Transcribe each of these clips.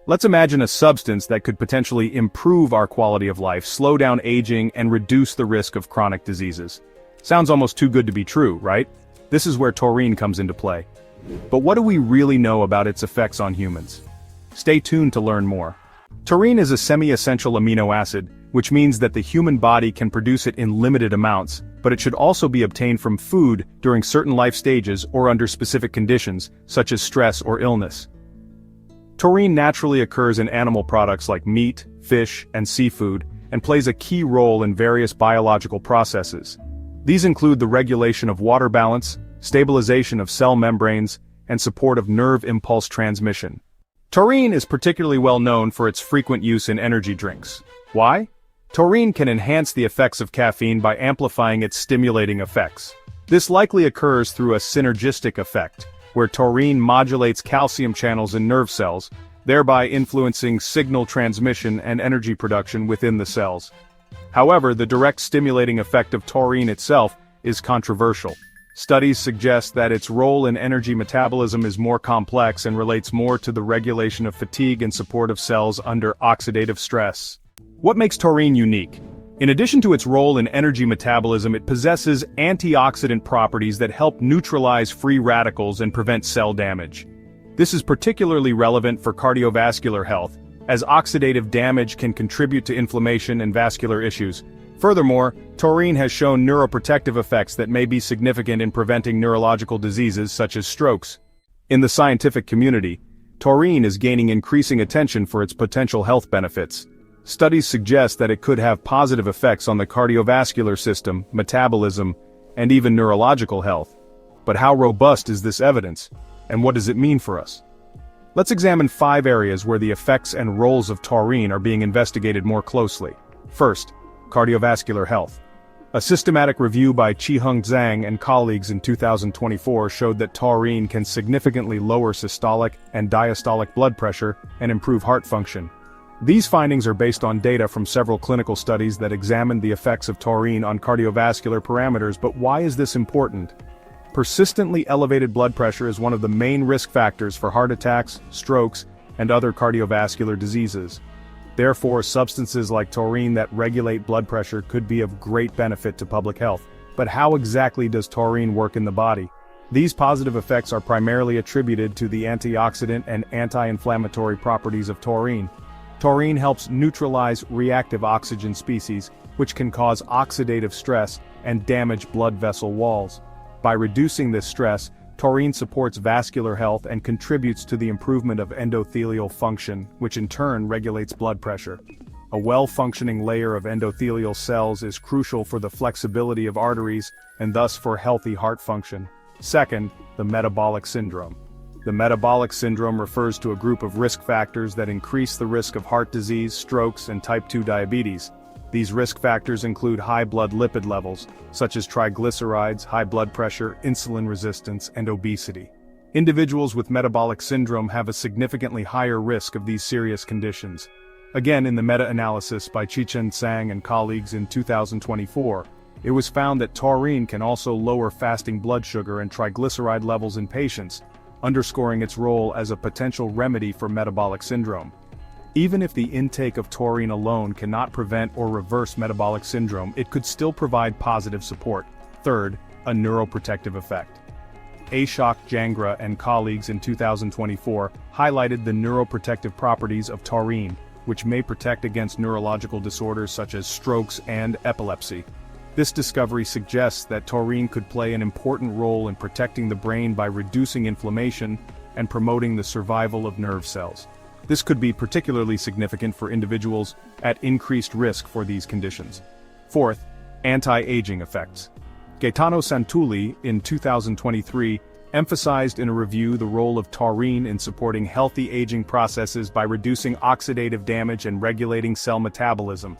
Let's imagine a substance that could potentially improve our quality of life, slow down aging, and reduce the risk of chronic diseases. Sounds almost too good to be true, right? This is where taurine comes into play. But what do we really know about its effects on humans? Stay tuned to learn more. Taurine is a semi-essential amino acid, which means that the human body can produce it in limited amounts, but it should also be obtained from food during certain life stages or under specific conditions, such as stress or illness. Taurine naturally occurs in animal products like meat, fish, and seafood, and plays a key role in various biological processes. These include the regulation of water balance, stabilization of cell membranes, and support of nerve impulse transmission. Taurine is particularly well known for its frequent use in energy drinks. Why? Taurine can enhance the effects of caffeine by amplifying its stimulating effects. This likely occurs through a synergistic effect, where taurine modulates calcium channels in nerve cells, thereby influencing signal transmission and energy production within the cells. However, the direct stimulating effect of taurine itself is controversial. Studies suggest that its role in energy metabolism is more complex and relates more to the regulation of fatigue and support of cells under oxidative stress. What makes taurine unique? In addition to its role in energy metabolism, it possesses antioxidant properties that help neutralize free radicals and prevent cell damage. This is particularly relevant for cardiovascular health, as oxidative damage can contribute to inflammation and vascular issues. Furthermore, taurine has shown neuroprotective effects that may be significant in preventing neurological diseases such as strokes. In the scientific community, taurine is gaining increasing attention for its potential health benefits. Studies suggest that it could have positive effects on the cardiovascular system, metabolism, and even neurological health. But how robust is this evidence, and what does it mean for us? Let's examine 5 areas where the effects and roles of taurine are being investigated more closely. First, cardiovascular health. A systematic review by Qiheng Zhang and colleagues in 2024 showed that taurine can significantly lower systolic and diastolic blood pressure and improve heart function. These findings are based on data from several clinical studies that examined the effects of taurine on cardiovascular parameters. But why is this important? Persistently elevated blood pressure is one of the main risk factors for heart attacks, strokes, and other cardiovascular diseases. Therefore, substances like taurine that regulate blood pressure could be of great benefit to public health. But how exactly does taurine work in the body? These positive effects are primarily attributed to the antioxidant and anti-inflammatory properties of taurine. Taurine helps neutralize reactive oxygen species, which can cause oxidative stress and damage blood vessel walls. By reducing this stress, taurine supports vascular health and contributes to the improvement of endothelial function, which in turn regulates blood pressure. A well-functioning layer of endothelial cells is crucial for the flexibility of arteries and thus for healthy heart function. Second, the metabolic syndrome. The metabolic syndrome refers to a group of risk factors that increase the risk of heart disease, strokes, and type 2 diabetes. These risk factors include high blood lipid levels, such as triglycerides, high blood pressure, insulin resistance, and obesity. Individuals with metabolic syndrome have a significantly higher risk of these serious conditions. Again, in the meta-analysis by Qiheng Zhang and colleagues in 2024, it was found that taurine can also lower fasting blood sugar and triglyceride levels in patients, underscoring its role as a potential remedy for metabolic syndrome. Even if the intake of taurine alone cannot prevent or reverse metabolic syndrome, it could still provide positive support. Third, a neuroprotective effect. Ashok Jangra and colleagues in 2024 highlighted the neuroprotective properties of taurine, which may protect against neurological disorders such as strokes and epilepsy. This discovery suggests that taurine could play an important role in protecting the brain by reducing inflammation and promoting the survival of nerve cells. This could be particularly significant for individuals at increased risk for these conditions. Fourth, anti-aging effects. Gaetano Santulli, in 2023, emphasized in a review the role of taurine in supporting healthy aging processes by reducing oxidative damage and regulating cell metabolism.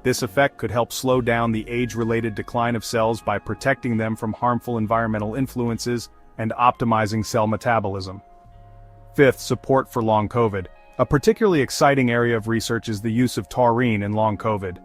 This effect could help slow down the age-related decline of cells by protecting them from harmful environmental influences and optimizing cell metabolism. Fifth, support for long COVID. A particularly exciting area of research is the use of taurine in long COVID.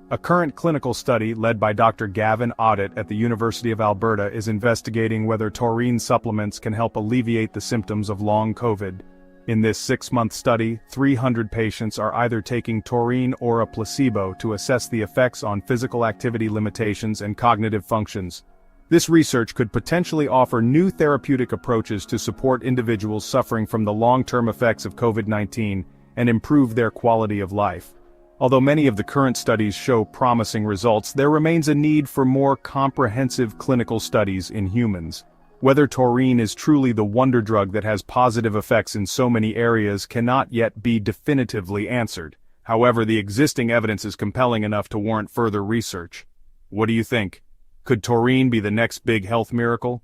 A current clinical study led by Dr. Gavin Audit at the University of Alberta is investigating whether taurine supplements can help alleviate the symptoms of long COVID. In this 6-month study, 300 patients are either taking taurine or a placebo to assess the effects on physical activity limitations and cognitive functions. This research could potentially offer new therapeutic approaches to support individuals suffering from the long-term effects of COVID-19 and improve their quality of life. Although many of the current studies show promising results, there remains a need for more comprehensive clinical studies in humans. Whether taurine is truly the wonder drug that has positive effects in so many areas cannot yet be definitively answered. However, the existing evidence is compelling enough to warrant further research. What do you think? Could taurine be the next big health miracle?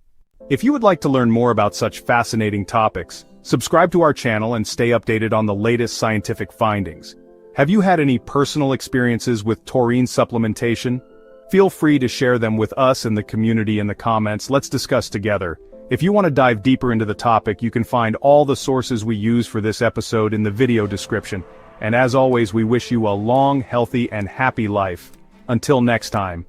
If you would like to learn more about such fascinating topics, subscribe to our channel and stay updated on the latest scientific findings. Have you had any personal experiences with taurine supplementation? Feel free to share them with us and the community in the comments. Let's discuss together. If you want to dive deeper into the topic, you can find all the sources we use for this episode in the video description. And as always, we wish you a long, healthy, and happy life. Until next time.